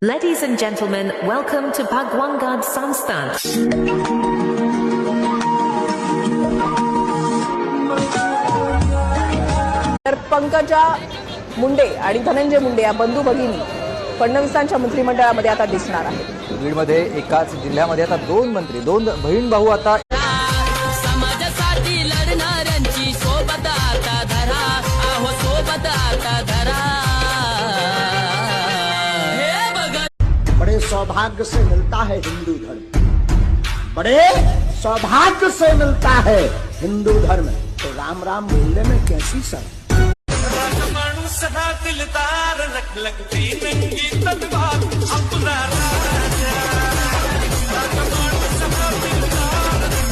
Ladies and gentlemen, welcome to Bhagwangad Sansthan. तर पंकजा मुंडे आणि धनंजय मुंडे या बंधू भगिनी फडणवीसांच्या मंत्रिमंडळामध्ये आता दिसणार आहेत. बीडमध्ये एकाच जिल्ह्यामध्ये आता दोन मंत्री, दोन बहीण भाऊ आता समाजासाठी लढणाऱ्यांची सोबत आता धरा, आहो सोबत आता धरा. बड़े सौभाग्य से मिलता है हिंदू धर्म, बड़े सौभाग्य से मिलता है हिंदू धर्म. तो राम राम बोलने में कैसी सर. माणूस हा दिलदार, लगती नंगी तलवार, अपना